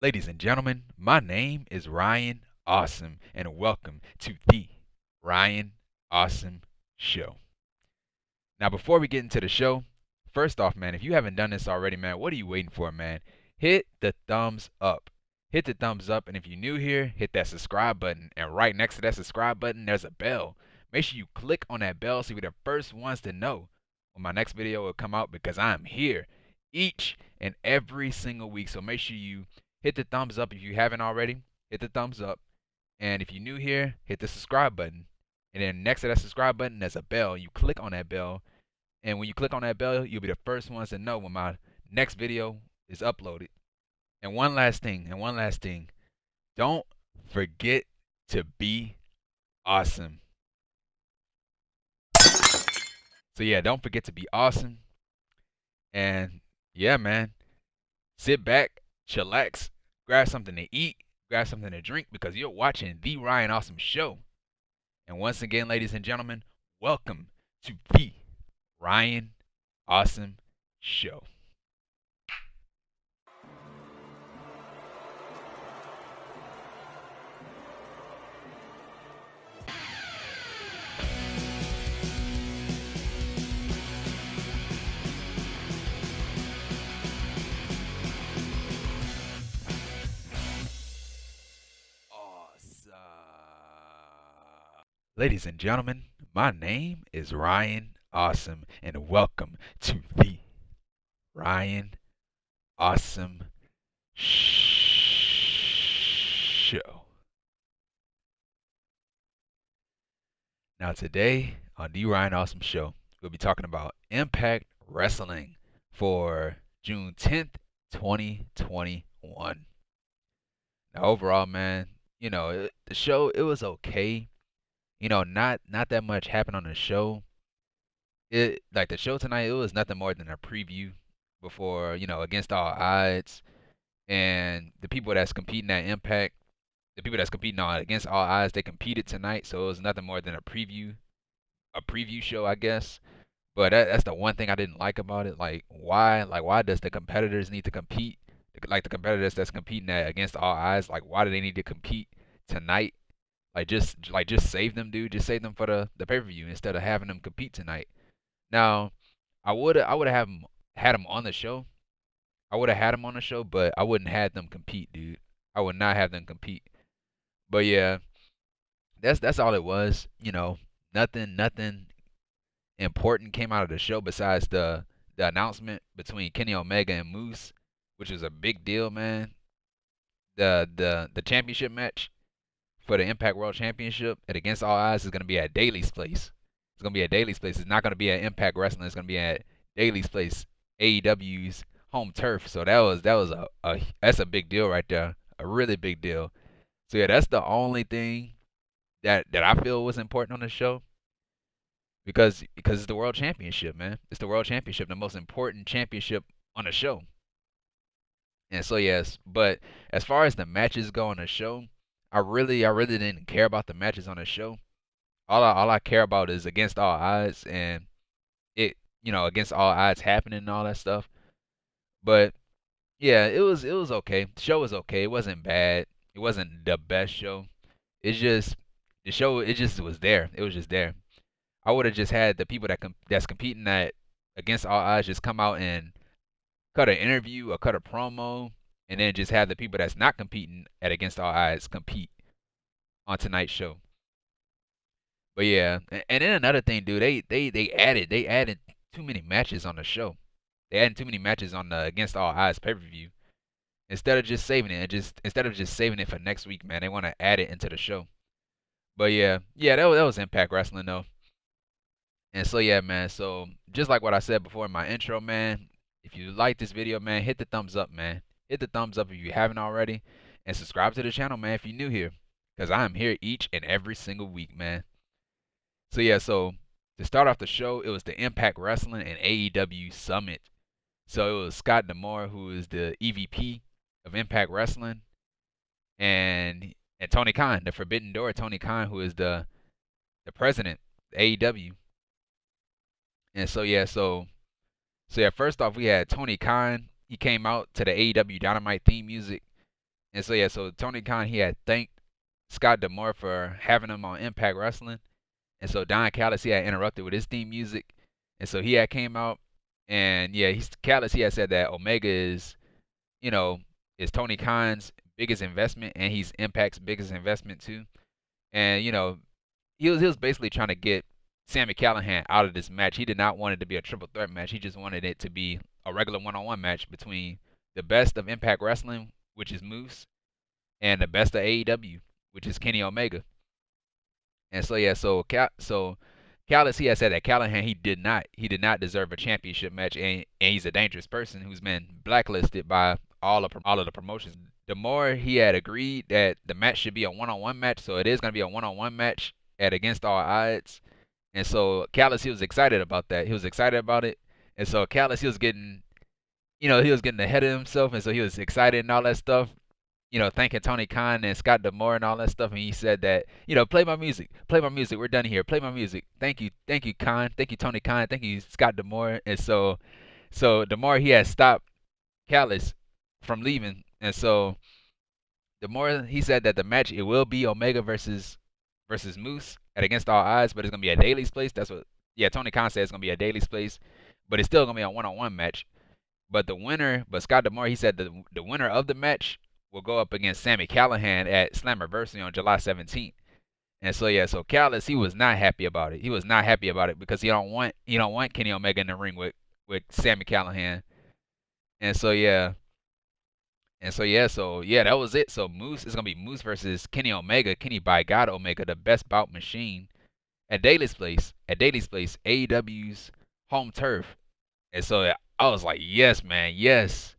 Ladies and gentlemen, my name is Ryan Awesome, and welcome to the Ryan Awesome Show. Now, before we get into the show, first off, man, if you haven't done this already, man, what are you waiting for, man? Hit the thumbs up. Hit the thumbs up, and if you're new here, hit that subscribe button. And right next to that subscribe button, there's a bell. Make sure you click on that bell so you're the first ones to know when my next video will come out because I'm here each and every single week. So make sure you hit the thumbs up if you haven't already. Hit the thumbs up. And if you're new here, hit the subscribe button. And then next to that subscribe button, there's a bell. You click on that bell. And when you click on that bell, you'll be the first ones to know when my next video is uploaded. And one last thing. Don't forget to be awesome. So yeah, don't forget to be awesome. And yeah, man, sit back, chillax, grab something to eat, grab something to drink because you're watching the Ryan Awesome Show. And once again, ladies and gentlemen, welcome to the Ryan Awesome Show. Awesome. Ladies and gentlemen, my name is Ryan Awesome, and welcome to the Ryan Awesome Show. Now, today on the Ryan Awesome Show, we'll be talking about Impact Wrestling for June 10th, 2021. Now, overall, man, the show, it was okay. Not that much happened on the show. It like the show tonight, it was nothing more than a preview before, Against All Odds, and the people that's competing at Impact, the people that's competing on Against All Odds, they competed tonight, so it was nothing more than a preview show, I guess. But that's the one thing I didn't like about it. Like why does the competitors need to compete? Like the competitors that's competing at Against All Odds, like why do they need to compete tonight? Like just save them, dude. Just save them for the pay per view instead of having them compete tonight. Now, I would have had them on the show. I would have had them on the show, but I wouldn't have them compete, dude. I would not have them compete. But yeah, that's all it was. Nothing important came out of the show besides the announcement between Kenny Omega and Moose, which is a big deal, man. The championship match for the Impact World Championship at Against All Odds is gonna be at Daly's place. It's gonna be at Daly's place. It's not gonna be at Impact Wrestling. It's gonna be at Daly's place, AEW's home turf. So that was that's a big deal right there, a really big deal. So yeah, that's the only thing that I feel was important on the show because it's the World Championship, man. It's the World Championship, the most important championship on the show. And so yes, but as far as the matches go on the show, I really didn't care about the matches on the show. All I care about is Against All Odds and it Against All Odds happening and all that stuff. But yeah, it was okay. The show was okay. It wasn't bad. It wasn't the best show. It's just the show. It just was there. It was just there. I would have just had the people that's competing at Against All Odds just come out and cut an interview or cut a promo, and then just have the people that's not competing at Against All Odds compete on tonight's show. But yeah, and then another thing, dude, they added too many matches on the show. They added too many matches on the Against All Odds pay per view instead of just saving it for next week, man. They want to add it into the show. But yeah, that was Impact Wrestling though. And so yeah, man. So just like what I said before in my intro, man. If you like this video, man, hit the thumbs up, man. Hit the thumbs up if you haven't already, and subscribe to the channel, man, if you're new here, because I am here each and every single week, man. So yeah, so to start off the show, it was the Impact Wrestling and AEW Summit. So it was Scott D'Amore, who is the EVP of Impact Wrestling, and Tony Khan, the Forbidden Door, Tony Khan, who is the president, of AEW. And so yeah, first off we had Tony Khan. He came out to the AEW Dynamite theme music, And so yeah, so Tony Khan he had thanked Scott D'Amore for having him on Impact Wrestling, and so Don Callis he had interrupted with his theme music, and so he had came out, and yeah, Callis he had said that Omega is, you know, is Tony Khan's biggest investment, and he's Impact's biggest investment too, and you know, he was basically trying to get Sami Callihan out of this match. He did not want it to be a triple threat match. He just wanted it to be a regular one-on-one match between the best of Impact Wrestling, which is Moose, and the best of AEW, which is Kenny Omega. And so yeah, so Callis he had said that Callahan he did not deserve a championship match, and he's a dangerous person who's been blacklisted by all of the promotions. The more he had agreed that the match should be a one-on-one match, so it is gonna be a one-on-one match at Against All Odds. And so Callis he was excited about that. He was excited about it, and so Callis he was getting, he was getting ahead of himself, and so he was excited and all that stuff, thanking Tony Khan and Scott D'Amore and all that stuff. And he said that, play my music, we're done here, play my music. Thank you, Khan, thank you, Tony Khan, thank you, Scott D'Amore. And so D'Amore he had stopped Callis from leaving, and so D'Amore he said that the match it will be Omega versus Moose at Against All Odds, but it's gonna be a Daily's Place. That's what, yeah, Tony Khan said it's gonna be a Daily's Place, but it's still gonna be a one-on-one match. But Scott D'Amore he said the winner of the match will go up against Sami Callihan at Slammiversary on July 17th. And so yeah, so Callis he was not happy about it. He was not happy about it because he don't want Kenny Omega in the ring with Sami Callihan. And so yeah, so yeah, that was it. So Moose is gonna be Moose versus Kenny Omega, Kenny by God Omega, the best bout machine at Daily's Place, AEW's home turf. And so I was like, yes, man, yes.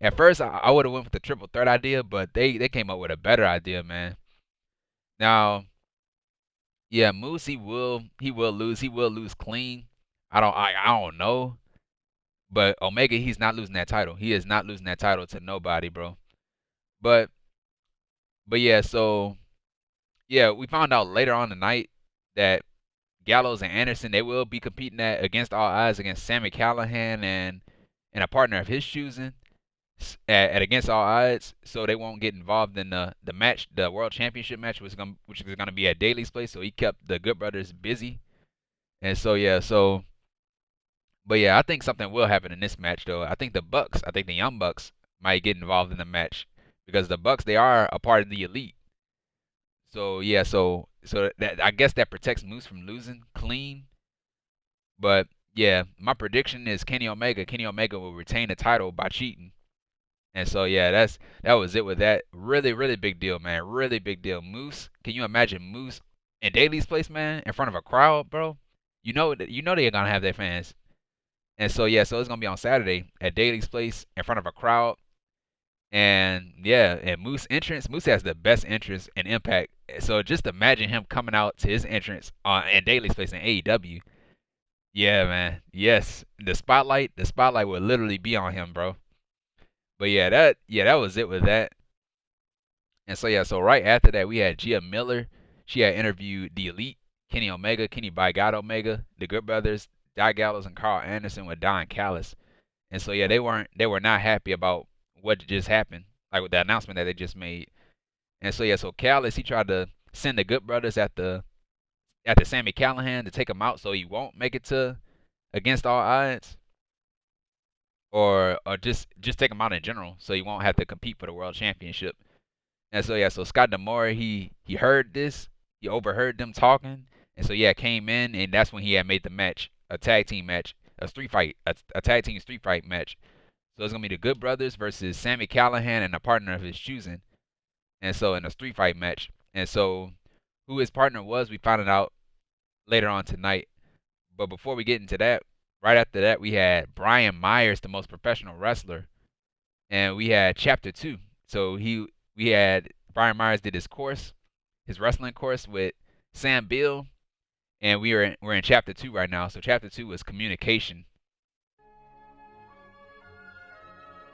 At first, I would have went with the triple threat idea, but they came up with a better idea, man. Now, yeah, Moose he will lose clean. I don't know, but Omega he's not losing that title. He is not losing that title to nobody, bro. But yeah, so yeah, we found out later on tonight that Gallows and Anderson they will be competing at Against All Odds against Sami Callihan and a partner of his choosing at Against All Odds, so they won't get involved in the match, the World Championship match, which is gonna be at Daily's Place. So he kept the Good Brothers busy, and so yeah, but yeah, I think something will happen in this match though. I think the Young Bucks might get involved in the match because the Bucks they are a part of the Elite. So yeah, so that I guess that protects Moose from losing clean. But yeah, my prediction is Kenny Omega. Kenny Omega will retain the title by cheating. And so yeah, that was it with that. Really, really big deal, man. Really big deal. Moose, can you imagine Moose in Daily's Place, man, in front of a crowd, bro? You know they're gonna have their fans. And so yeah, so it's gonna be on Saturday at Daily's Place in front of a crowd. And yeah, and Moose has the best entrance in Impact. So just imagine him coming out to his entrance on in Daily's Place in AEW. Yeah, man. Yes, the spotlight will literally be on him, bro. But yeah, that was it with that. And so yeah, so right after that we had Gia Miller. She had interviewed the Elite, Kenny Omega, Kenny by God Omega, the Good Brothers, Di Gallows and Karl Anderson with Don Callis. And so yeah, they were not happy about what just happened, like with the announcement that they just made. And so yeah, so Callis he tried to send the Good Brothers at the Sami Callihan to take him out so he won't make it to Against All Odds, or just take him out in general so he won't have to compete for the World Championship. And so yeah, so Scott D'Amore he heard this, he overheard them talking, and so yeah, came in and that's when he had made the match, a tag team match, a tag team street fight match. So it's gonna be the Good Brothers versus Sami Callihan and a partner of his choosing, and so in a street fight match. And so who his partner was, we found it out later on tonight. But before we get into that, right after that, we had Brian Myers, the most professional wrestler, and we had Chapter 2. So we had Brian Myers did his course, his wrestling course with Sam Bill, and we're in Chapter 2 right now. So Chapter 2 was communication.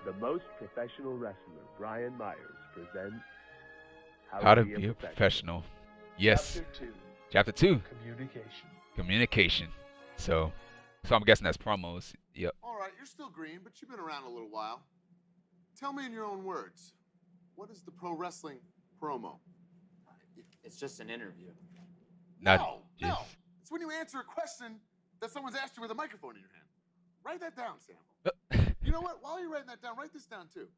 The most professional wrestler, Brian Myers, presents How to be a professional. Yes. Chapter 2. Communication. So I'm guessing that's promos. Yep. All right, you're still green, but you've been around a little while. Tell me in your own words. What is the pro wrestling promo? It's just an interview. No. It's when you answer a question that someone's asked you with a microphone in your hand. Write that down, Sam. You know what? While you're writing that down, write this down too.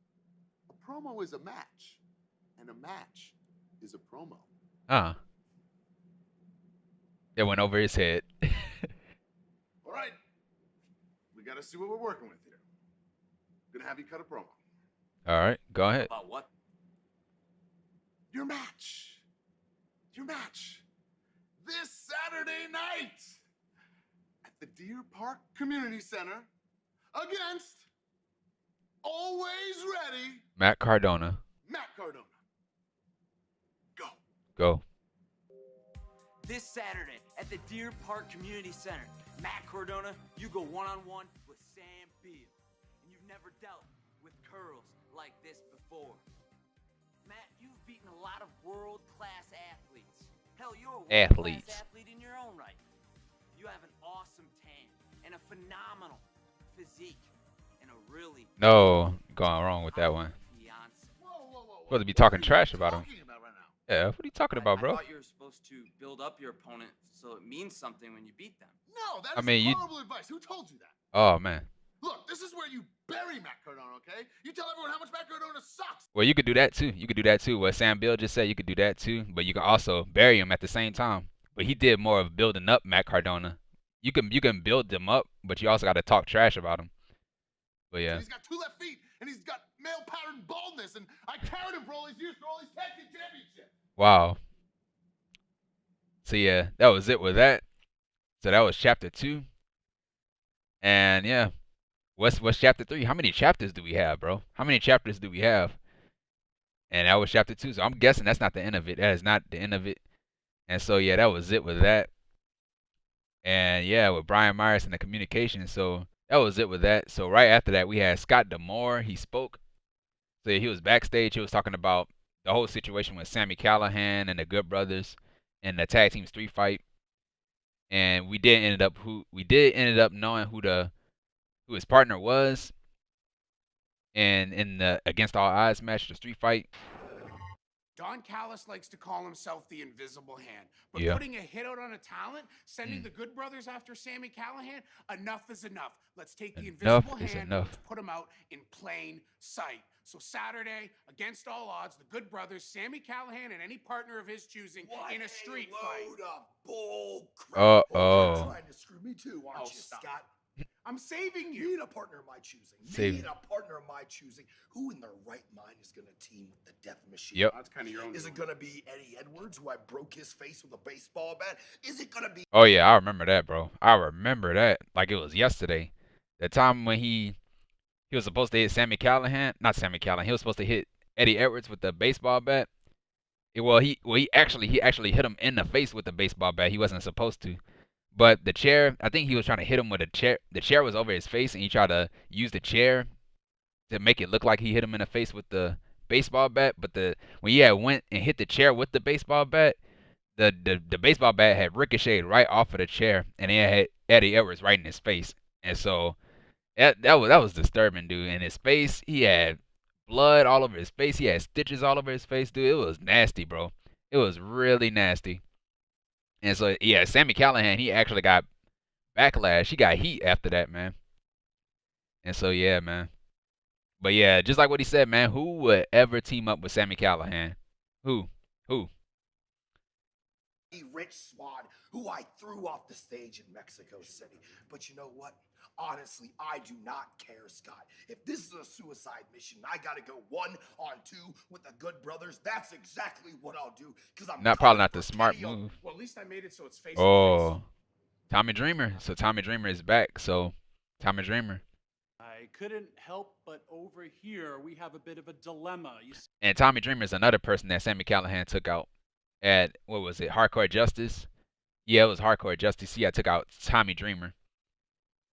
A promo is a match, and a match is a promo. It went over his head. All right. We got to see what we're working with here. Gonna have you cut a promo. All right, go ahead. About what? Your match. This Saturday night at the Deer Park Community Center against Always Ready Matt Cardona. Go. This Saturday at the Deer Park Community Center, Matt Cardona, you go one-on-one with Sam Beal. And you've never dealt with curls like this before. Matt, you've beaten a lot of world-class athletes. Hell, you're a world-class athlete in your own right. You have an awesome tan and a phenomenal physique and a really No, going wrong with that one. Whoa. Supposed to be talking trash about him. What are you talking about right now? Yeah, what are you talking about, bro? I thought you were supposed to build up your opponent so it means something when you beat them. No, that is horrible advice. Who told you that? Oh, man. Look, this is where you bury Matt Cardona, okay? You tell everyone how much Matt Cardona sucks. Well, you could do that too. What Sam Bill just said, you could do that too. But you can also bury him at the same time. But he did more of building up Matt Cardona. You can build them up, but you also got to talk trash about him. But yeah. And he's got 2 left feet, and he's got male pattern baldness, and I carried him for all these years for all these tag team championships. Wow. So yeah, that was it with that. So that was chapter 2. And yeah. What's chapter 3? How many chapters do we have, bro? How many chapters do we have? And that was chapter 2. So I'm guessing that's not the end of it. That is not the end of it. And so yeah, that was it with that. And yeah, with Brian Myers and the communication. So that was it with that. So right after that, we had Scott D'Amore. He spoke. So he was backstage. He was talking about the whole situation with Sami Callihan and the Good Brothers and the tag team street fight. And we did ended up knowing who his partner was, and in the Against All Odds match, the street fight. Don Callis likes to call himself the Invisible Hand, but Yeah. putting a hit out on a talent, sending the Good Brothers after Sami Callihan, enough is enough. Let's take the Invisible Hand and let's put him out in plain sight. So Saturday, Against All Odds, the Good Brothers, Sami Callihan, and any partner of his choosing in a street fight. Load of bull crap. Uh-oh. Trying to screw me too, aren't you, stop. Scott? I'm saving you. Need a partner of my choosing. Saving. Need a partner of my choosing. Who in their right mind is going to team with the Death Machine? Yep. That's kind of your own. Is it going to be Eddie Edwards, who I broke his face with a baseball bat? Is it going to be... Oh yeah, I remember that, bro. I remember that like it was yesterday. The time when he was supposed to hit Sami Callihan, not Sami Callihan. He was supposed to hit Eddie Edwards with the baseball bat. He actually hit him in the face with the baseball bat. He wasn't supposed to. But the chair, I think he was trying to hit him with a chair. The chair was over his face, and he tried to use the chair to make it look like he hit him in the face with the baseball bat. But when he had went and hit the chair with the baseball bat, the baseball bat had ricocheted right off of the chair, and it had Eddie Edwards right in his face. And so that was disturbing, dude. In his face, he had blood all over his face. He had stitches all over his face, dude. It was nasty, bro. It was really nasty. And so, yeah, Sami Callihan, he actually got backlash. He got heat after that, man. And so, yeah, man. But, yeah, just like what he said, man, who would ever team up with Sami Callihan? Who? Rich Swann, who I threw off the stage in Mexico City. But you know what? Honestly, I do not care, Scott. If this is a suicide mission, I got to go 1-on-2 with the Good Brothers. That's exactly what I'll do. Because I'm probably not the smart move. Well, at least I made it so it's face to Oh, Tommy Dreamer. So Tommy Dreamer is back. So Tommy Dreamer. I couldn't help but over here we have a bit of a dilemma. And Tommy Dreamer is another person that Sami Callihan took out at, what was it, Hardcore Justice? Yeah, it was Hardcore Justice. He took out Tommy Dreamer.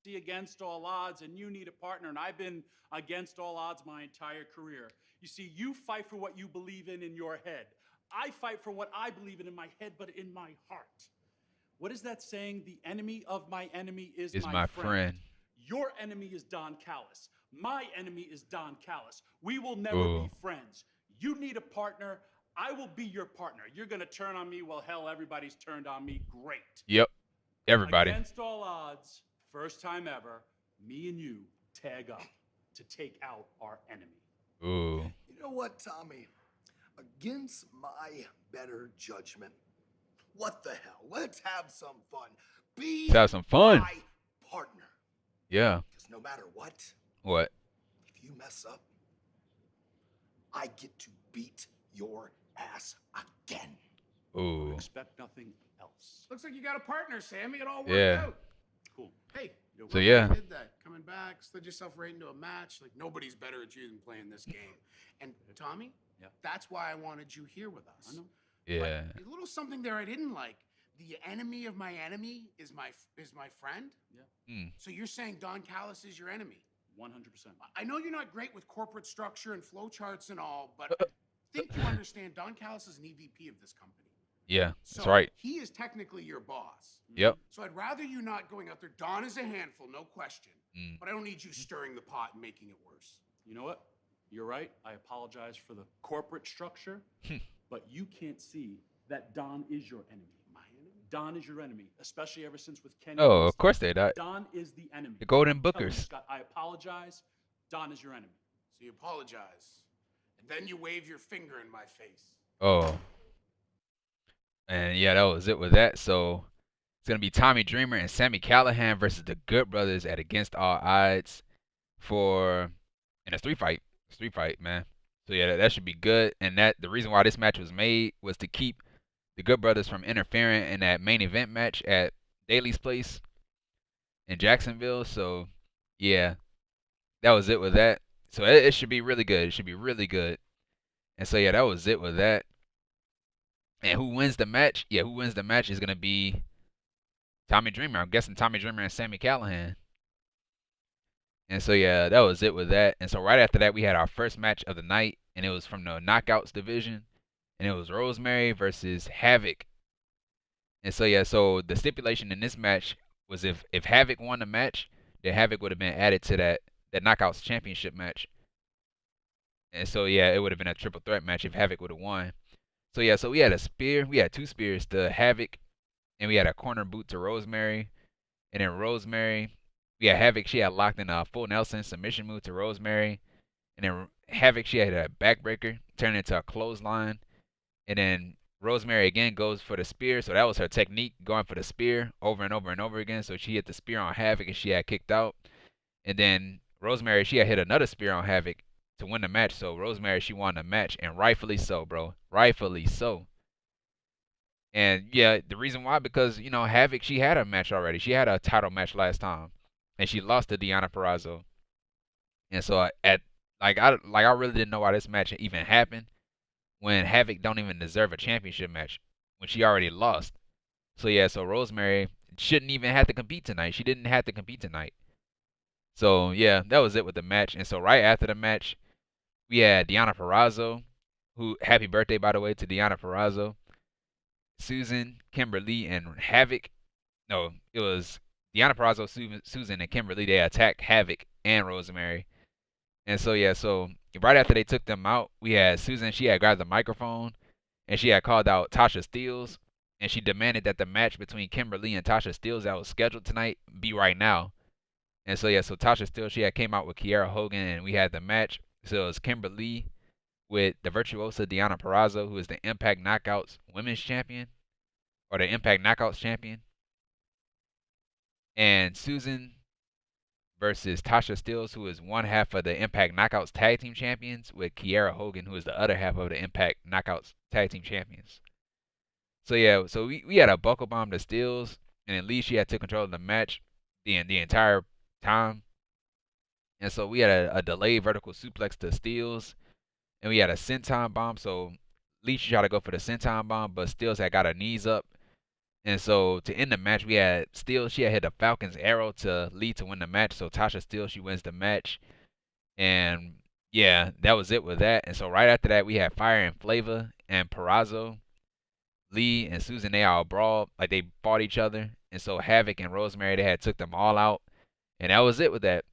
Against All Odds, and you need a partner, and I've been against all odds my entire career. You see, you fight for what you believe in your head. I fight for what I believe in my head, but in my heart. What is that saying? The enemy of my enemy is my friend. Your enemy is Don Callis. My enemy is Don Callis. We will never be friends. You need a partner. I will be your partner. You're going to turn on me. Well, hell, everybody's turned on me. Great. Yep. Everybody. Against all odds, first time ever, me and you tag up to take out our enemy. Ooh. You know what, Tommy? Against my better judgment, what the hell? Let's have some fun. Be Let's have some fun. my partner. Yeah. Because no matter what, What? if you mess up, I get to beat your ass again. Ooh. Expect nothing else. Looks like you got a partner, Sammy. It all worked Yeah. out. Cool. Hey, So, yeah. you did that. Coming back, slid yourself right into a match. Like, nobody's better at you than playing this game. And Tommy, Yeah. that's why I wanted you here with us. I know. Yeah. But a little something there I didn't like. The enemy of my enemy is my friend. Yeah. Mm. So you're saying Don Callis is your enemy? 100%. I know you're not great with corporate structure and flowcharts and all, but I think you understand Don Callis is an EVP of this company. Yeah. So That's right. he is technically your boss. Yep. So I'd rather you not going out there. Don is a handful, no question. Mm. But I don't need you stirring the pot and making it worse. You know what? You're right. I apologize for the corporate structure, but you can't see that Don is your enemy. My enemy? Don is your enemy, especially ever since with Kenny. Oh, of course they died. Don is the enemy. The Golden I'm telling you, Bookers. Scott, I apologize. Don is your enemy. So you apologize. And then you wave your finger in my face. Oh. And yeah, that was it with that. So it's gonna be Tommy Dreamer and Sami Callihan versus the Good Brothers at Against All Odds in a street fight. Street fight, man. So yeah, that should be good. And that the reason why this match was made was to keep the Good Brothers from interfering in that main event match at Daly's place in Jacksonville. So yeah, that was it with that. So it should be really good. It should be really good. And so yeah, that was it with that. And who wins the match? Yeah, who wins the match is gonna be Tommy Dreamer. I'm guessing Tommy Dreamer and Sami Callihan. And so yeah, that was it with that. And so right after that, we had our first match of the night, and it was from the Knockouts division, and it was Rosemary versus Havok. And so yeah, so the stipulation in this match was if Havok won the match, then Havok would have been added to that Knockouts championship match. And so yeah, it would have been a triple threat match if Havok would have won. So yeah, so we had a spear, we had two spears to Havok, and we had a corner boot to Rosemary. And then Rosemary, we had Havok, she had locked in a full Nelson submission move to Rosemary. And then Havok, she had a backbreaker, turned into a clothesline. And then Rosemary again goes for the spear. So that was her technique, going for the spear over and over and over again. So she hit the spear on Havok and she had kicked out. And then Rosemary, she had hit another spear on Havok to win the match. So Rosemary, she won the match, and rightfully so, bro. Rightfully so. And yeah, the reason why, because you know Havok, she had a match already. She had a title match last time, and she lost to Deonna Purrazzo. And so I really didn't know why this match even happened when Havok don't even deserve a championship match when she already lost. So yeah, so Rosemary shouldn't even have to compete tonight. She didn't have to compete tonight. So yeah, that was it with the match. And so right after the match, we had Deonna Purrazzo, who, happy birthday by the way to Deonna Purrazzo, Susan, Kimberly, and Havok. No, it was Deonna Purrazzo, Susan, and Kimberly. They attacked Havok and Rosemary. And so yeah, so right after they took them out, we had Susan. She had grabbed the microphone and she had called out Tasha Steelz, and she demanded that the match between Kimberly and Tasha Steelz that was scheduled tonight be right now. And so yeah, so Tasha Steelz, she had came out with Kiera, Hogan, and we had the match. So it was Kimberly with the virtuosa Deonna Purrazzo, who is the Impact Knockouts Women's Champion, or the Impact Knockouts Champion, and Susan versus Tasha Steelz, who is one half of the Impact Knockouts Tag Team Champions, with Kiera Hogan, who is the other half of the Impact Knockouts Tag Team Champions. So yeah, so we had a buckle bomb to Steelz, and at least she had took control of the match the entire time. And so we had a delayed vertical suplex to Steelz, and we had a senton bomb. So Lee tried to go for the senton bomb, but Steelz had got her knees up. And so to end the match, we had Steelz, she had hit a Falcon's arrow to Lee to win the match. So Tasha Steelz, she wins the match. And yeah, that was it with that. And so right after that, we had Fire and Flavor and Purrazzo. Lee and Susan, they all brawled, like they fought each other. And so Havok and Rosemary, they had took them all out. And that was it with that.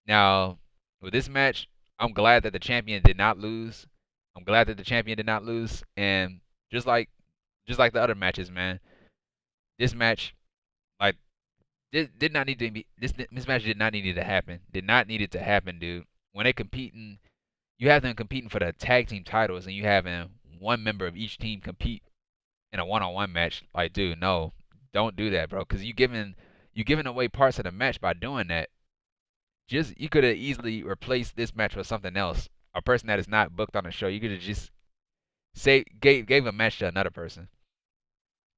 Now, with this match, I'm glad that the champion did not lose, I'm glad that the champion did not lose. And just like the other matches, man, this match like did not need to be this match did not need to happen. Did not need it to happen, dude. When they competing, you have them competing for the tag team titles, and you having one member of each team compete in a one-on-one match. Like, dude, no, don't do that, bro. Because you giving away parts of the match by doing that. Just you could have easily replaced this match with something else. A person that is not booked on the show. You could have just gave a match to another person.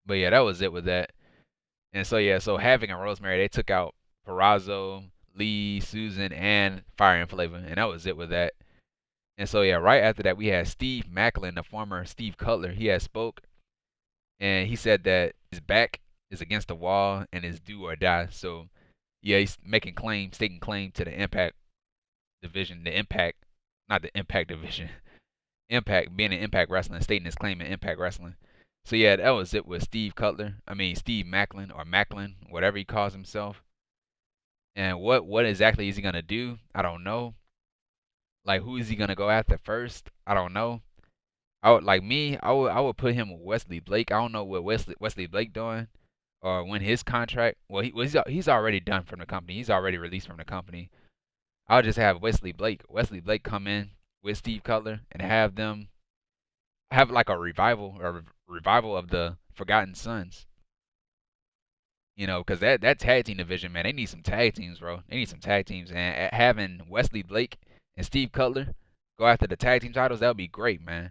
But yeah, that was it with that. And so yeah, so Havok and Rosemary, they took out Purrazzo, Lee, Susan, and Fire and Flavor, and that was it with that. And so yeah, right after that we had Steve Maclin, the former Steve Cutler. He had spoke, and he said that his back is against the wall and is do or die. So yeah, he's staking claim to the Impact division, the Impact, not the Impact division, Impact being in Impact Wrestling, stating his claim in Impact Wrestling. So yeah, that was it with Steve Maclin or Maclin, whatever he calls himself. And what exactly is he gonna do? I don't know. Like, who is he gonna go after first? I don't know. I would put him with Wesley Blake. I don't know what Wesley Blake doing or when his contract. Well, he's already done from the company. He's already released from the company. I'll just have Wesley Blake come in with Steve Cutler and have them have like a revival of the Forgotten Sons. You know, because that tag team division, man, they need some tag teams, bro. They need some tag teams, and having Wesley Blake and Steve Cutler go after the tag team titles, that would be great, man.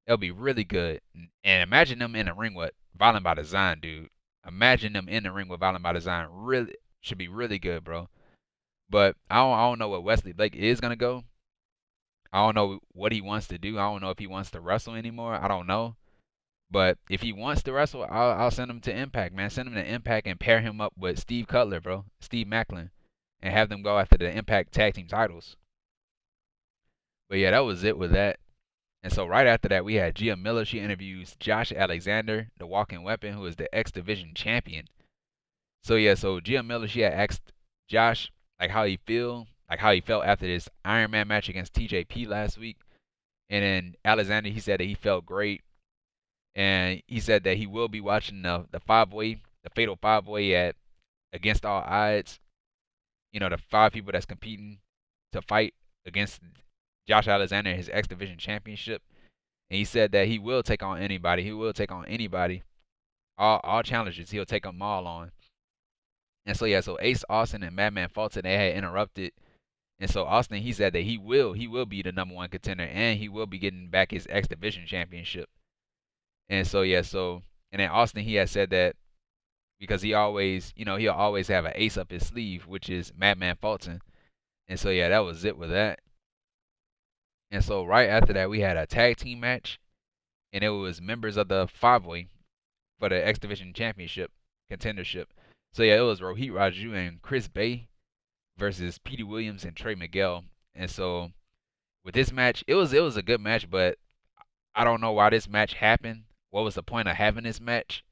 That would be really good. And imagine them in the ring with Violent by Design, dude. Imagine them in the ring with Violent by Design. Really should be really good, bro. But I don't know what Wesley Blake is gonna go. I don't know what he wants to do. I don't know if he wants to wrestle anymore. I don't know. But if he wants to wrestle, I'll send him to Impact, man. Send him to Impact and pair him up with Steve Cutler, bro. Steve Maclin. And have them go after the Impact tag team titles. But yeah, that was it with that. And so right after that, we had Gia Miller. She interviews Josh Alexander, the walking weapon, who is the X Division champion. So yeah, so Gia Miller, she had asked Josh like how he felt after this Iron Man match against TJP last week. And then Alexander, he said that he felt great. And he said that he will be watching the fatal 5-way at Against All Odds. You know, the 5 people that's competing to fight against Josh Alexander in his X Division championship. And he said that he will take on anybody. He will take on anybody. All challengers, he'll take them all on. And so yeah, so Ace Austin and Madman Fulton, they had interrupted. And so Austin, he said that he will be the #1 contender, and he will be getting back his X Division championship. And so yeah, and then Austin, he had said that because he'll always have an ace up his sleeve, which is Madman Fulton. And so yeah, that was it with that. And so right after that, we had a tag team match, and it was members of the 5-way for the X Division championship contendership. So yeah, it was Rohit, Raju, and Chris Bay versus Petey Williams and Trey Miguel. And so with this match, it was a good match, but I don't know why this match happened. What was the point of having this match?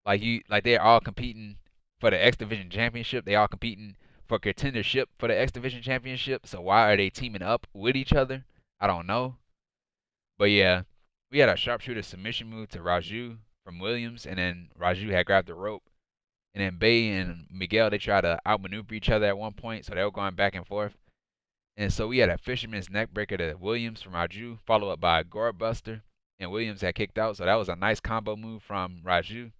Like they're all competing for the X Division championship. They all competing for contendership for the X Division championship. So why are they teaming up with each other? I don't know. But yeah, we had a sharpshooter submission move to Raju from Williams, and then Raju had grabbed the rope. And then Bay and Miguel, they tried to outmaneuver each other at one point, so they were going back and forth. And so we had a fisherman's neckbreaker to Williams from Raju, followed up by a guard buster, and Williams had kicked out, so that was a nice combo move from Raju.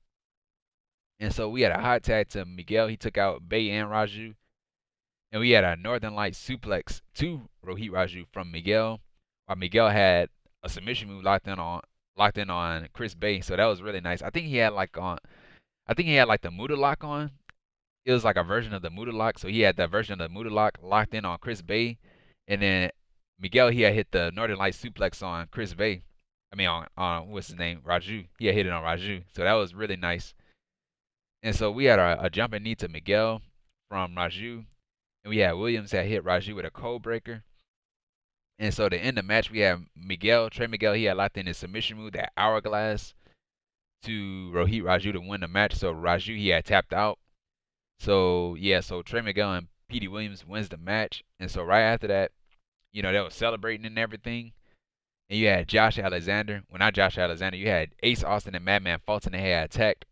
And so we had a hot tag to Miguel. He took out Bay and Raju. And we had a Northern Light suplex to Rohit Raju from Miguel, while Miguel had a submission move locked in on Chris Bay. So that was really nice. I think he had like the Muda lock on. It was like a version of the Muda lock. So he had that version of the Muda lock locked in on Chris Bay. And then Miguel, he had hit the Northern Light suplex on Chris Bay. I mean on what's his name? Raju. He had hit it on Raju. So that was really nice. And so we had a jumping knee to Miguel from Raju. And we had Williams that hit Raju with a code breaker. And so to end the match, we had Trey Miguel, he had locked in his submission move, that hourglass, to Rohit Raju to win the match. So Raju, he had tapped out. So yeah, so Trey Miguel and Petey Williams wins the match. And so right after that, they were celebrating and everything. and you had Josh Alexander. Well, not Josh Alexander. You had Ace Austin and Madman Fulton. They had attacked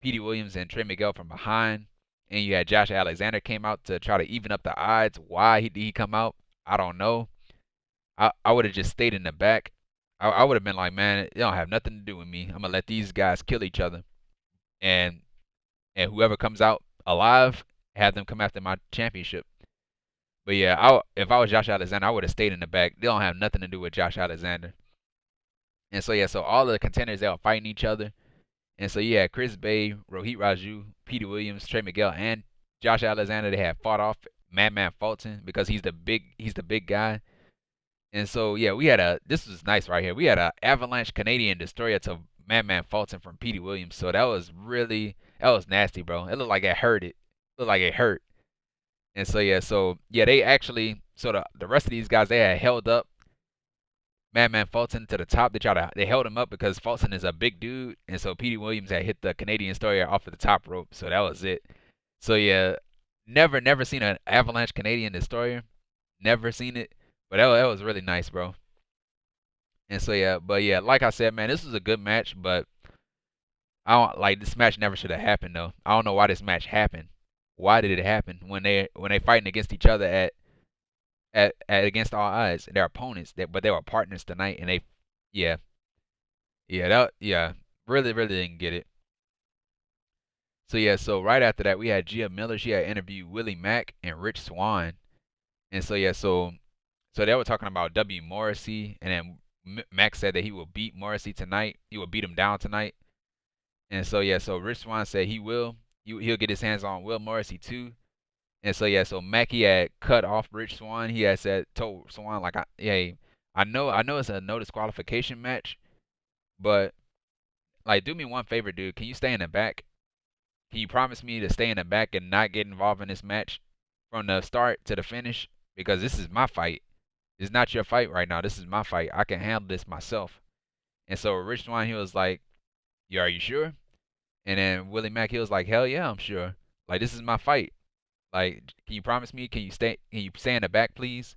Petey Williams and Trey Miguel from behind. And you had Josh Alexander came out to try to even up the odds. Why he come out? I don't know. I would have just stayed in the back. I would have been like, man, it don't have nothing to do with me. I'm gonna let these guys kill each other, and whoever comes out alive, have them come after my championship. But yeah, if I was Josh Alexander, I would have stayed in the back. They don't have nothing to do with Josh Alexander. And so yeah, so all the contenders, they were fighting each other. And so yeah, Chris Bay, Rohit Raju, Petey Williams, Trey Miguel, and Josh Alexander, they had fought off Madman Fulton because he's the big guy. And so yeah, this was nice right here. We had a Avalanche Canadian Destroyer to Madman Fulton from Petey Williams. So that was nasty, bro. It looked like it hurt. It looked like it hurt. And so yeah, they actually, so the rest of these guys, they had held up Madman Fulton to the top. They held him up because Fulton is a big dude, and so Petey Williams had hit the Canadian Destroyer off of the top rope. So that was it. So yeah, never seen an Avalanche Canadian Destroyer. Never seen it. But that was really nice, bro. And so yeah, but yeah, like I said, man, this was a good match, but I don't like this match never should have happened though. I don't know why this match happened. Why did it happen when they fighting against each other at against all odds, their opponents, but they were partners tonight, and they really didn't get it. So yeah, so right after that we had Gia Miller. She had interviewed Willie Mack and Rich Swann, and so yeah, so they were talking about W. Morrissey, and then Max said that he will beat Morrissey tonight. He will beat him down tonight. And so yeah, so Rich Swann said he'll get his hands on Will Morrissey too. And so yeah, so Mackey had cut off Rich Swann. He had told Swann like, I know it's a no disqualification match, but like do me one favor, dude. Can you stay in the back? Can you promise me to stay in the back and not get involved in this match from the start to the finish? Because this is my fight. It's not your fight right now. This is my fight. I can handle this myself. And so Rich Swann, he was like, "Yeah, are you sure?" And then Willie Mack, he was like, "Hell yeah, I'm sure. Like this is my fight. Like, can you promise me? Can you stay in the back, please?"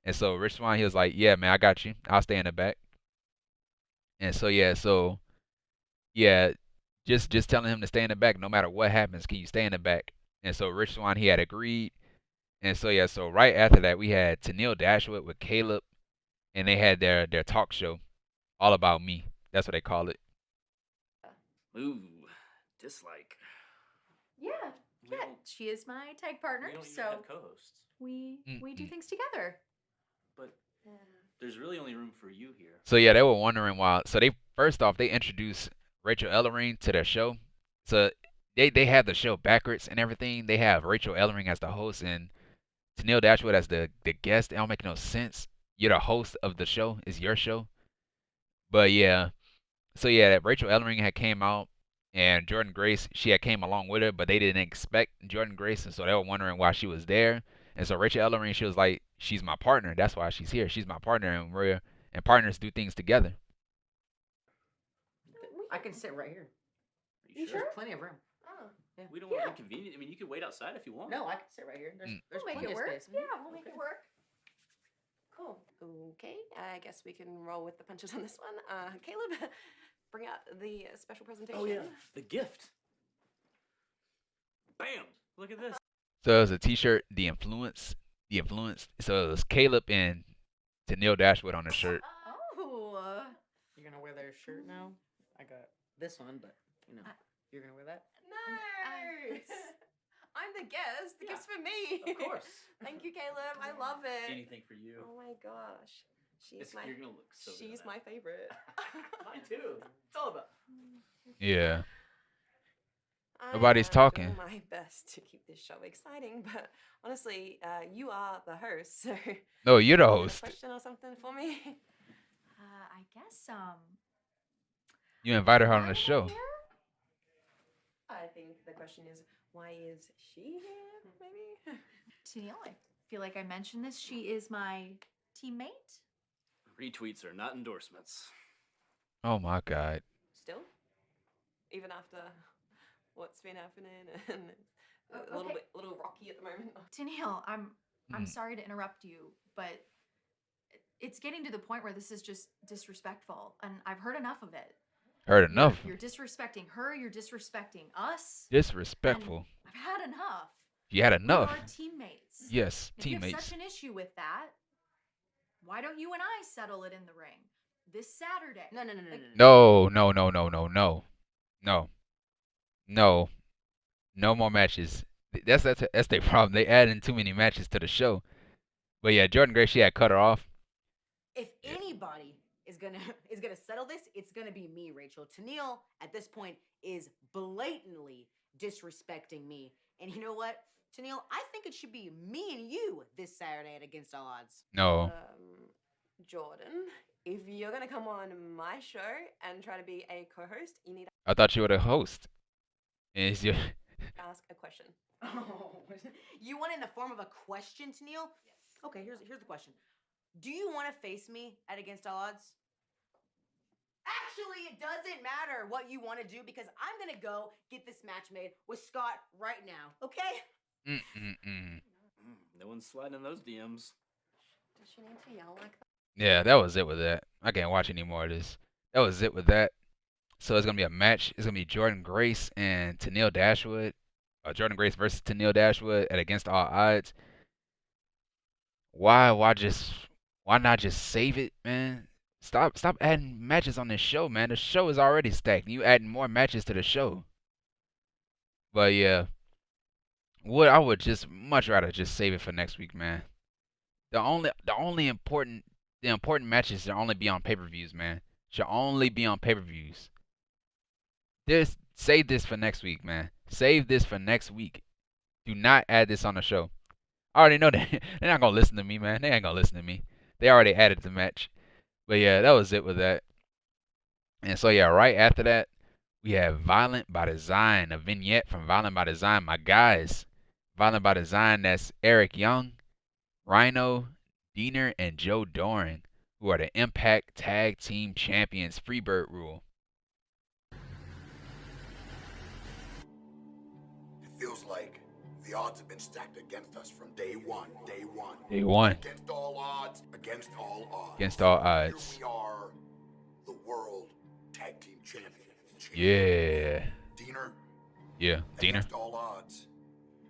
And so Rich Swann, he was like, "Yeah, man, I got you. I'll stay in the back." And so yeah, just telling him to stay in the back no matter what happens. Can you stay in the back? And so Rich Swann, he had agreed. And so yeah, so right after that we had Tenille Dashwood with Kaleb, and they had their talk show, All About Me. That's what they call it. Ooh, dislike. Yeah, she is my tag partner, We don't so even have co-hosts. we do things together. But there's really only room for you here. So yeah, they were wondering why. So they first off they introduced Rachel Ellering to their show. So they have the show backwards and everything. They have Rachel Ellering as the host and Tenille Dashwood as the guest. It don't make no sense. You're the host of the show. It's your show. But yeah, so yeah, Rachel Ellering had came out, and Jordan Grace, she had came along with her, but they didn't expect Jordan Grace, and so they were wondering why she was there. And so Rachel Ellering, she was like, "She's my partner. That's why she's here. She's my partner, and partners do things together." I can sit right here. Are you sure? There's plenty of room. Oh. Yeah. We don't want to inconvenience. I mean, you could wait outside if you want. No, I can sit right here. There's We'll make plenty it of work. space. Yeah, we'll make it work. Cool. Okay, I guess we can roll with the punches on this one. Kaleb, bring out the special presentation. Oh yeah, the gift. Bam! Look at this. So it was a T-shirt, The Influence. So it was Kaleb and Tenille Dashwood on the shirt. Oh. You're gonna wear their shirt now? I got this one, but you're gonna wear that? Nice. I'm the guest. The gift's for me. Of course. Thank you, Kaleb. I love it. Anything for you. Oh my gosh. You're gonna look so good. She's my favorite. Mine too. It's all about. Yeah. Nobody's talking. I'm doing my best to keep this show exciting, but honestly, you are the host, so. No, you're the you have a host. question or something for me? I guess You invited her on the show. I think the question is, why is she here? Maybe. Tenille, I feel like I mentioned this. She is my teammate. Retweets are not endorsements. Oh my God. Still, even after what's been happening and a little rocky at the moment. Tenille, I'm sorry to interrupt you, but it's getting to the point where this is just disrespectful, and I've heard enough of it. Heard enough. You're disrespecting her. You're disrespecting us. Disrespectful. I've had enough. You had enough. We are teammates. Yes, if you teammates. have such an issue with that, why don't you and I settle it in the ring this Saturday? No. No more matches. That's their problem. They adding too many matches to the show. But yeah, Jordan Grace, she had cut her off. If anybody is gonna settle this, it's gonna be me, Rachel. Tenille at this point is blatantly disrespecting me, and you know what, Tenille, I think it should be me and you this Saturday at Against All Odds. No. Jordan, if you're gonna come on my show and try to be a co-host, you need to I thought you were the host. And it's your ask a question. Oh, you want it in the form of a question, Tenille? Yes. Okay, here's the question. Do you want to face me at Against All Odds? Actually, it doesn't matter what you want to do because I'm gonna go get this match made with Scott right now. Okay? No one's sliding in those DMs. Does she need to yell like that? Yeah, that was it with that. I can't watch any more of this. That was it with that. So it's gonna be a match. It's gonna be Jordan Grace and Tenille Dashwood. Jordan Grace versus Tenille Dashwood at Against All Odds. Why not just save it, man? Stop adding matches on this show, man. The show is already stacked. You adding more matches to the show. But yeah, I would just much rather just save it for next week, man. The important matches should only be on pay-per-views, man. Should only be on pay-per-views. Save this for next week, man. Save this for next week. Do not add this on the show. I already know that they're not gonna listen to me, man. They ain't gonna listen to me. They already added the match. But yeah, that was it with that. And so yeah, right after that, we have Violent by Design, a vignette from Violent by Design. My guys, Violent by Design, that's Eric Young, Rhino, Diener, and Joe Doering, who are the Impact Tag Team Champions. Freebird rule. It feels like the odds have been stacked against us from day one. Day one. Against all odds. Against all odds. Against all odds. Here we are, the World Tag Team Champions. Yeah. Diener. Yeah, Diener. Against all odds,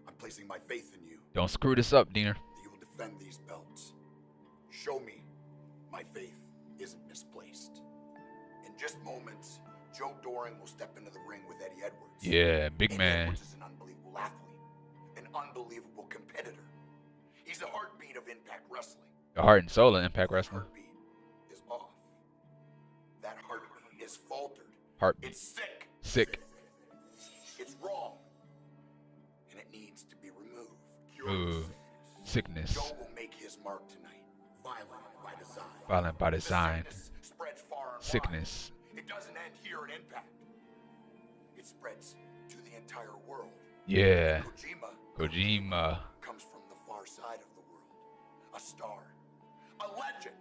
I'm placing my faith in you. Don't screw this up, Diener. You will defend these belts. Show me my faith isn't misplaced. In just moments, Joe Doering will step into the ring with Eddie Edwards. Yeah, big Eddie man. Edwards is an unbelievable athlete, an unbelievable competitor. He's the heartbeat of Impact Wrestling. The heart and soul of Impact Wrestling. Heartbeat is off. That heartbeat is faltered. Heartbeat. It's sick. Sick. It's wrong. And it needs to be removed. Ooh. Sickness. Joe will make his mark tonight. Violent by design. Violent by design. The sickness spreads far and Sickness. wide. It doesn't end here at Impact. It spreads to the entire world. Yeah. Kojima comes from the far side of the world. A star. A legend.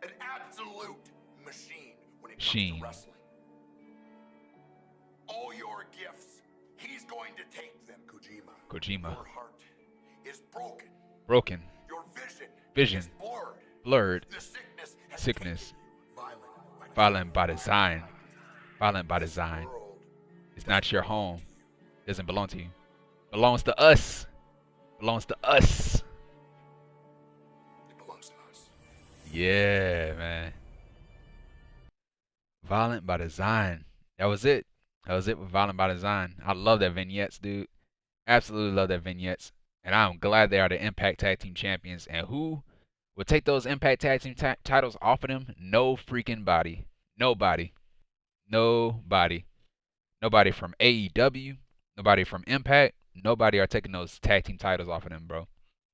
An absolute machine when it comes to wrestling. All your gifts, he's going to take them, Kojima. Your heart is broken. Broken. Your Vision. is Blurred. The sickness. Sickness. Violent. Violent by design. Violent by design. It's not your home. Doesn't belong to you. Belongs to us. Belongs to us. It belongs to us. Yeah, man. Violent by design. That was it. That was it with Violent by Design. I love that vignettes, dude. Absolutely love that vignettes. And I'm glad they are the Impact Tag Team Champions. And who would take those Impact Tag Team titles off of them? No freaking body. Nobody. Nobody. Nobody from AEW. Nobody from Impact. Nobody are taking those tag team titles off of them, bro.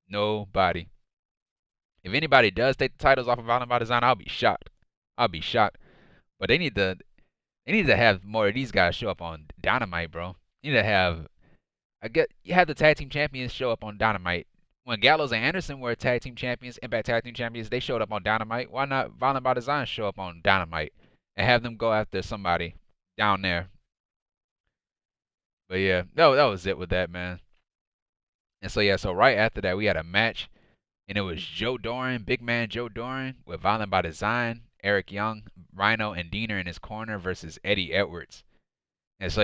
Nobody. If anybody does take the titles off of Violent by Design, I'll be shocked. I'll be shocked. But they need to have more of these guys show up on Dynamite, bro. You need to have, you have the tag team champions show up on Dynamite. When Gallows and Anderson were tag team champions, Impact tag team champions, they showed up on Dynamite. Why not Violent by Design show up on Dynamite and have them go after somebody down there? But yeah, that was it with that, man. And so yeah, so right after that we had a match and it was Joe Doering, big man Joe Doering, with Violent by Design, Eric Young, Rhino, and Deonna in his corner versus Eddie Edwards. And so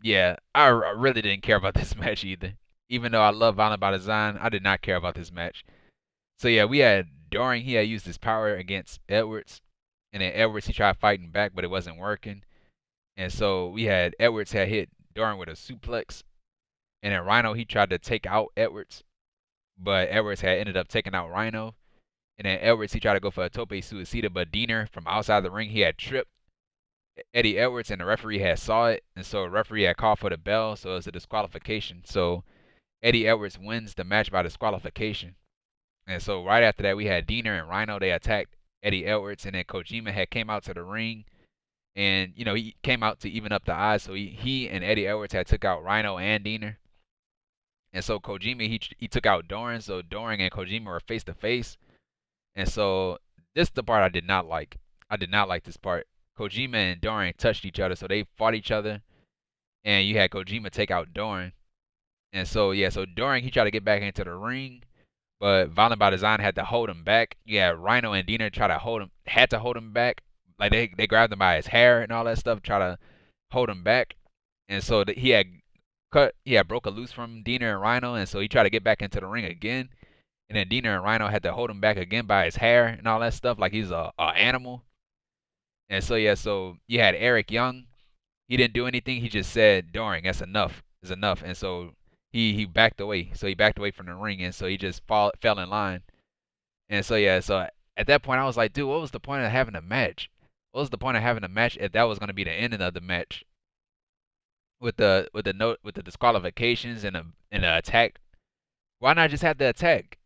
yeah, I really didn't care about this match either. Even though I love Violent by Design, I did not care about this match. So yeah, we had Doering. He had used his power against Edwards, and then Edwards he tried fighting back, but it wasn't working. And so we had Edwards had hit Doering with a suplex, and then Rhino he tried to take out Edwards, but Edwards had ended up taking out Rhino. And then Edwards he tried to go for a tope suicida, but Deonna from outside the ring he had tripped Eddie Edwards, and the referee had saw it, and so the referee had called for the bell, so it was a disqualification. So Eddie Edwards wins the match by disqualification. And so right after that, we had Deonna and Rhino. They attacked Eddie Edwards, and then Kojima had came out to the ring, and he came out to even up the odds. So he and Eddie Edwards had took out Rhino and Deonna, and so Kojima he took out Doering. So Doering and Kojima were face to face, and so this is the part I did not like. I did not like this part. Kojima and Doering touched each other, so they fought each other, and you had Kojima take out Doering. And so yeah, so Doering he tried to get back into the ring, but Violent by Design had to hold him back. Yeah, Rhino and Deonna had to hold him back. Like they grabbed him by his hair and all that stuff, try to hold him back. And so he had broke a loose from Deonna and Rhino, and so he tried to get back into the ring again. And then Deonna and Rhino had to hold him back again by his hair and all that stuff, like he's a animal. And so yeah, so you had Eric Young. He didn't do anything. He just said, "Doering, that's enough. Is enough." And so he backed away. So he backed away from the ring, and so he just fell in line. And so yeah, so at that point I was like, dude, what was the point of having a match? What was the point of having a match if that was gonna be the ending of the match? With the disqualifications and the attack. Why not just have the attack?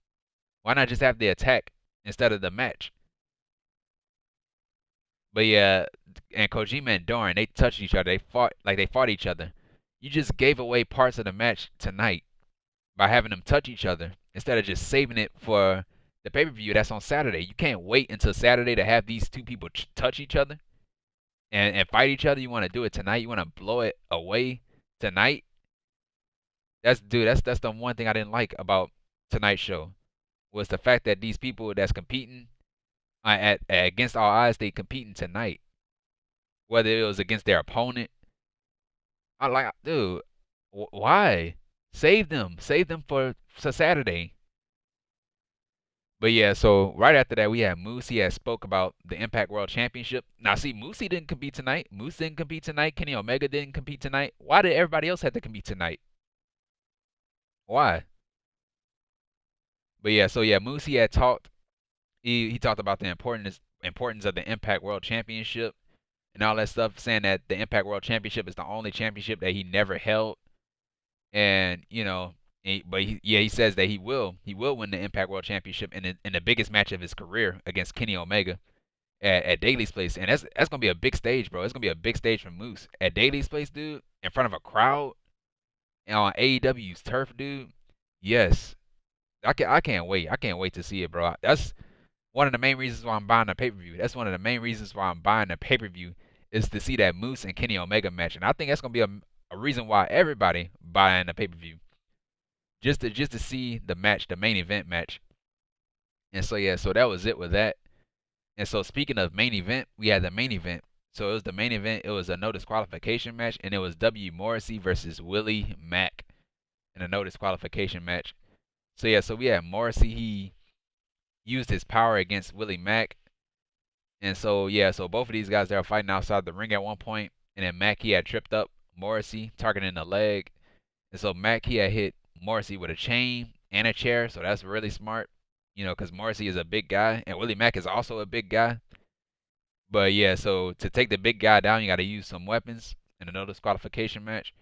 Why not just have the attack instead of the match? But yeah, and Kojima and Doering, they touched each other. They fought each other. You just gave away parts of the match tonight by having them touch each other instead of just saving it for the pay-per-view that's on Saturday. You can't wait until Saturday to have these two people touch each other and fight each other. You want to do it tonight. You want to blow it away tonight. That's the one thing I didn't like about tonight's show was the fact that these people that's competing against all odds, they competing tonight. Whether it was against their opponent, I like, dude, why? Save them for Saturday. But yeah, so right after that, we had Moose. He had spoke about the Impact World Championship. Now, see, Moose didn't compete tonight. Moose didn't compete tonight. Kenny Omega didn't compete tonight. Why did everybody else have to compete tonight? Why? But yeah, so yeah, Moose he had talked. He talked about the importance of the Impact World Championship and all that stuff, saying that the Impact World Championship is the only championship that he never held, and he says that he will win the Impact World Championship in the biggest match of his career against Kenny Omega at Daly's Place, and that's gonna be a big stage, bro. It's gonna be a big stage for Moose at Daly's Place, dude, in front of a crowd and on AEW's turf, dude. Yes, I can't wait. I can't wait to see it, bro. That's one of the main reasons why I'm buying the pay-per-view. That's one of the main reasons why I'm buying the pay-per-view is to see that Moose and Kenny Omega match. And I think that's going to be a reason why everybody buying the pay-per-view. Just to see the match, the main event match. And so yeah, so that was it with that. And so speaking of main event, we had the main event. So it was the main event. It was a no disqualification match, and it was W. Morrissey versus Willie Mack in a no disqualification match. So yeah, so we had Morrissey. He used his power against Willie Mack. And so, yeah, so both of these guys, they were fighting outside the ring at one point. And then Mack, he had tripped up Morrissey, targeting the leg. And so Mack, he had hit Morrissey with a chain and a chair. So that's really smart, because Morrissey is a big guy. And Willie Mack is also a big guy. But, yeah, so to take the big guy down, you got to use some weapons in a no disqualification match.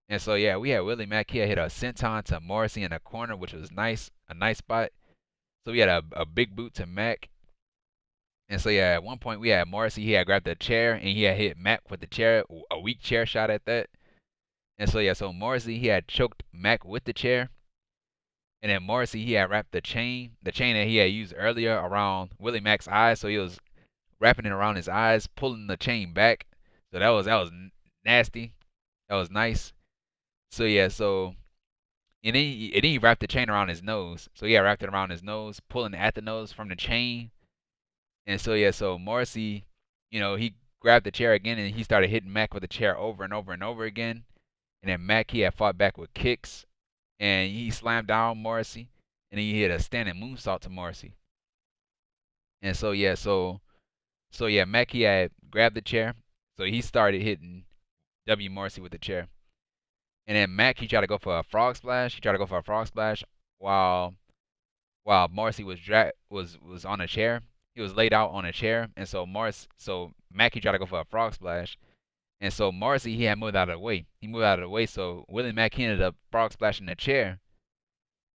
And so, yeah, we had Willie Mack. He had hit a senton to Morrissey in the corner, which was nice, a nice spot. So we had a big boot to Mack. And so yeah, at one point we had Morrissey. He had grabbed the chair and he had hit Mack with the chair, a weak chair shot at that. And so yeah, so Morrissey he had choked Mack with the chair. And then Morrissey he had wrapped the chain that he had used earlier around Willie Mack's eyes. So he was wrapping it around his eyes, pulling the chain back. So that was nasty. That was nice. So yeah, so and then he wrapped the chain around his nose. So yeah, wrapped it around his nose, pulling at the nose from the chain. And so yeah, so Morrissey, he grabbed the chair again and he started hitting Mack with the chair over and over and over again. And then Mack, he had fought back with kicks, and he slammed down Morrissey, and he hit a standing moonsault to Morrissey. And so yeah, Mack, he had grabbed the chair, so he started hitting W. Morrissey with the chair. And then Mack, he tried to go for a frog splash. While Morrissey was on a chair. He was laid out on a chair, and so Mack, he tried to go for a frog splash. And so Morrissey, he had moved out of the way. He moved out of the way, so Willie Mack, he ended up frog splashing the chair.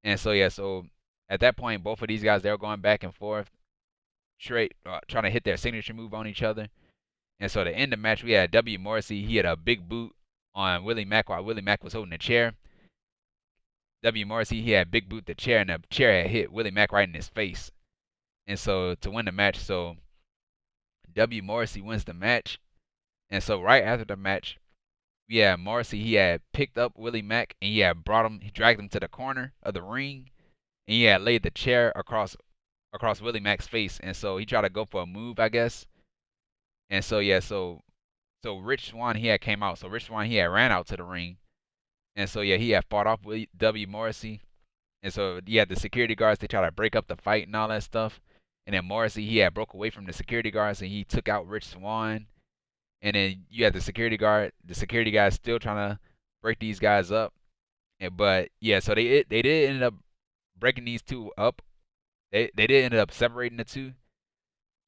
And so yeah, so at that point, both of these guys, they were going back and forth, straight trying to hit their signature move on each other. And so to end the match, we had W. Morrissey. He had a big boot on Willie Mack while Willie Mack was holding the chair. W. Morrissey, he had big boot the chair, and the chair had hit Willie Mack right in his face. And so to win the match, so W. Morrissey wins the match. And so right after the match, yeah, Morrissey, he had picked up Willie Mack and he dragged him to the corner of the ring, and he had laid the chair across Willie Mack's face. And so he tried to go for a move, I guess. And so yeah, so Rich Swann, he had came out. So Rich Swann, he had ran out to the ring. And so yeah, he had fought off with W. Morrissey. And so you had the security guards, they tried to break up the fight and all that stuff. And then Morrissey, he had broke away from the security guards and he took out Rich Swann. And then you had the security guys still trying to break these guys up. But yeah, so they did end up breaking these two up. They did end up separating the two.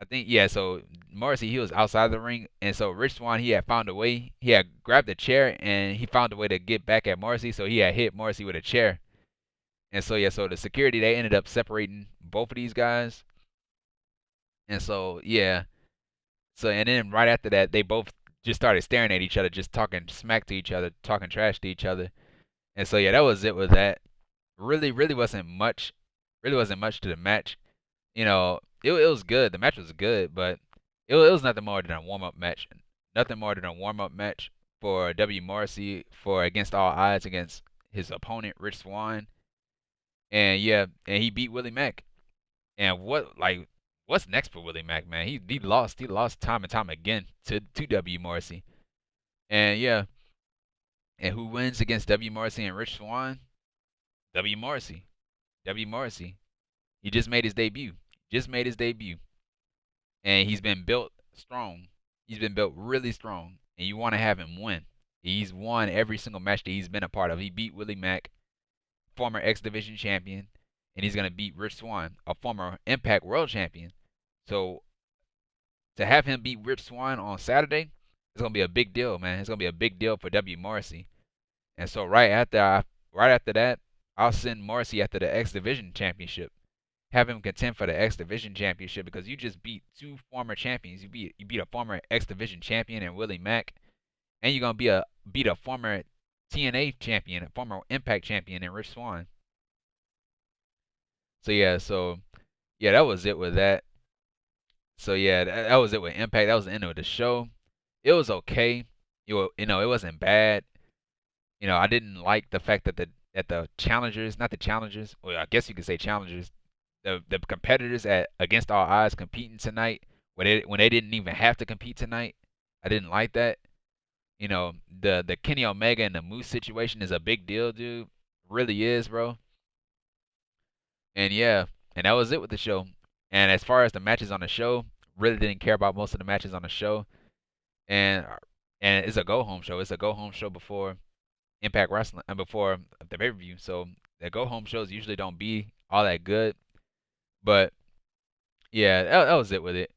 I think, yeah, so Morrissey, he was outside the ring, and so Rich Swann, he had found a way. He had grabbed the chair and he found a way to get back at Morrissey, so he had hit Morrissey with a chair. And so yeah, so the security, they ended up separating both of these guys. And so yeah. So, and then right after that, they both just started staring at each other, just talking smack to each other, talking trash to each other. And so, yeah, that was it with that. Really wasn't much. Really wasn't much to the match. It was good. The match was good, but it was nothing more than a warm-up match. Nothing more than a warm-up match for W. Morrissey for against all odds against his opponent, Rich Swann. And yeah, and he beat Willie Mack. And what's next for Willie Mack, man? He lost time and time again to W. Morrissey. And yeah. And who wins against W. Morrissey and Rich Swann? W. Morrissey. W. Morrissey. He just made his debut. And he's been built strong. He's been built really strong. And you want to have him win. He's won every single match that he's been a part of. He beat Willie Mack, former X Division champion. And he's going to beat Rich Swann, a former Impact World Champion. So to have him beat Rich Swann on Saturday, it's going to be a big deal, man. It's going to be a big deal for W. Morrissey. And so right after that, I'll send Morrissey after the X Division Championship. Have him contend for the X Division Championship because you just beat two former champions. You beat a former X Division champion in Willie Mack, and you're going to beat a former TNA champion, a former Impact champion in Rich Swann. So yeah, that was it with that. So yeah, that was it with Impact. That was the end of the show. It was okay. It wasn't bad. I didn't like the fact that the challengers, not the challengers, well, I guess you could say challengers, the competitors at Against All Odds competing tonight when they didn't even have to compete tonight. I didn't like that. The Kenny Omega and the Moose situation is a big deal, dude. Really is, bro. And yeah, and that was it with the show. And as far as the matches on the show, really didn't care about most of the matches on the show. And it's a go-home show. It's a go-home show before Impact Wrestling and before the pay-per-view. So the go-home shows usually don't be all that good. But yeah, that was it with it.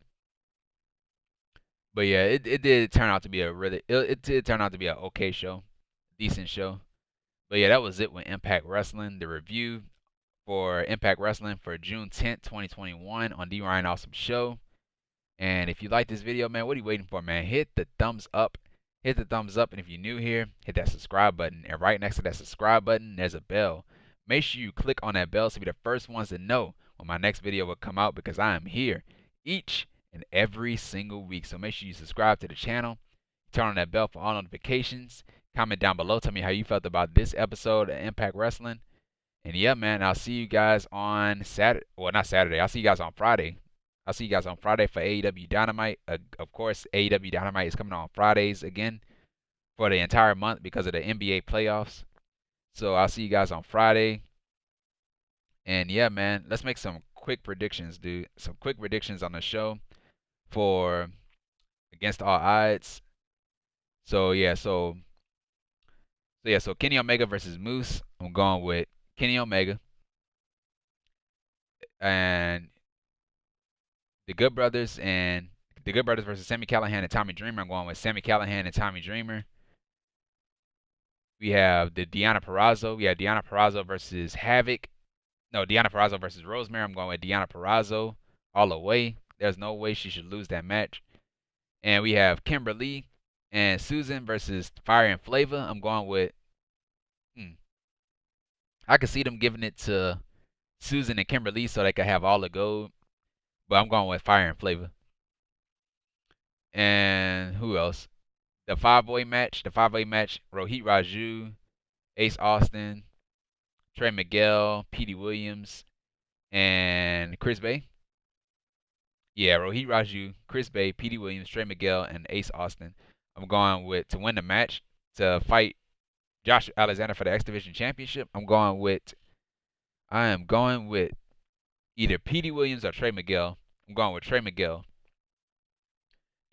But yeah, it did turn out to be it did turn out to be a okay show, decent show. But yeah, that was it with Impact Wrestling. The review for Impact Wrestling for June 10th, 2021 on The Ryan Awesome Show. And if you like this video, man, what are you waiting for, man? Hit the thumbs up. Hit the thumbs up. And if you're new here, hit that subscribe button. And right next to that subscribe button, there's a bell. Make sure you click on that bell to be the first ones to know when my next video will come out because I am here each and every single week. So make sure you subscribe to the channel. Turn on that bell for all notifications. Comment down below. Tell me how you felt about this episode of Impact Wrestling. And yeah, man, I'll see you guys on Saturday. Well, not Saturday. I'll see you guys on Friday. I'll see you guys on Friday for AEW Dynamite. Of course, AEW Dynamite is coming on Fridays again for the entire month because of the NBA playoffs. So I'll see you guys on Friday. And yeah, man, let's make some quick predictions, dude. Some quick predictions on the show for Against All Odds. So Kenny Omega versus Moose. I'm going with Kenny Omega. And the Good Brothers versus Sami Callihan and Tommy Dreamer. I'm going with Sami Callihan and Tommy Dreamer. We have the Deonna Purrazzo. We have Deonna Purrazzo versus Havok. No, Deonna Purrazzo versus Rosemary. I'm going with Deonna Purrazzo all the way. There's no way she should lose that match. And we have Kimber and Susan versus Fire and Flavor. I'm going with. I could see them giving it to Susan and Kimber so they could have all the gold. But I'm going with Fire and Flavor. And who else? The five-way match. Rohit Raju, Ace Austin, Trey Miguel, Petey Williams, and Chris Bay. Yeah, Rohit Raju, Chris Bay, Petey Williams, Trey Miguel, and Ace Austin. I'm going with to win the match to fight Josh Alexander for the X Division Championship. I am going with either Petey Williams or Trey Miguel. I'm going with Trey Miguel.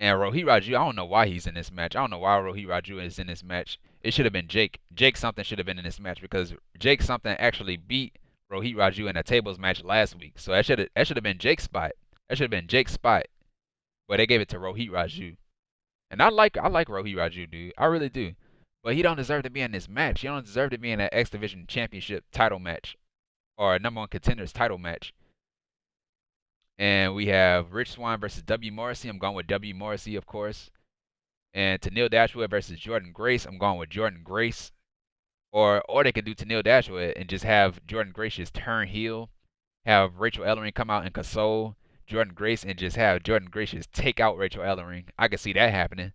And Rohit Raju, I don't know why he's in this match. I don't know why Rohit Raju is in this match. It should have been Jake. Jake something should have been in this match because Jake something actually beat Rohit Raju in a tables match last week. So that should have been Jake's spot. That should have been Jake's spot. But they gave it to Rohit Raju. And I like Rohit Raju, dude. I really do. But he don't deserve to be in this match. He don't deserve to be in an X Division Championship title match or a number one contenders title match. And we have Rich Swann versus W. Morrissey. I'm going with W. Morrissey, of course. And Tenille Dashwood versus Jordan Grace. I'm going with Jordan Grace. Or they can do Tenille Dashwood and just have Jordan Grace just turn heel. Have Rachel Ellering come out and console Jordan Grace and just have Jordan Grace just take out Rachel Ellering. I can see that happening.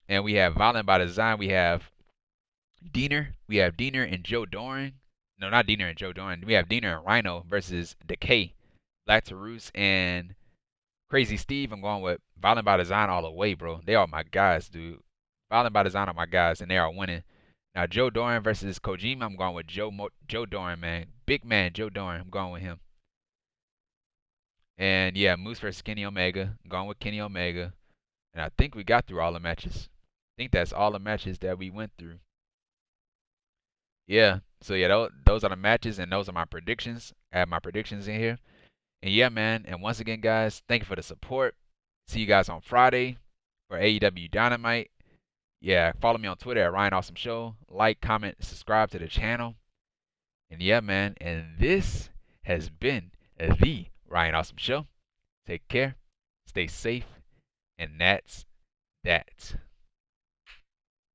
And we have Violent by Design. We have Diener. We have Diener and Joe Doering. No, not Diener and Joe Doering. We have Diener and Rhino versus Decay, Black Taurus, and Crazy Steve. I'm going with Violent by Design all the way, bro. They are my guys, dude. Violent by Design are my guys, and they are winning. Now, Joe Doering versus Kojima. I'm going with Joe Doering, man. Big man, Joe Doering. I'm going with him. And yeah, Moose versus Kenny Omega. I'm going with Kenny Omega. And I think we got through all the matches. I think that's all the matches that we went through. Yeah. So yeah, those are the matches and those are my predictions. I have my predictions in here. And yeah, man. And once again, guys, thank you for the support. See you guys on Friday for AEW Dynamite. Yeah, follow me on Twitter at Ryan Awesome Show. Like, comment, subscribe to the channel. And yeah, man. And this has been the Ryan Awesome Show. Take care. Stay safe. And that's that.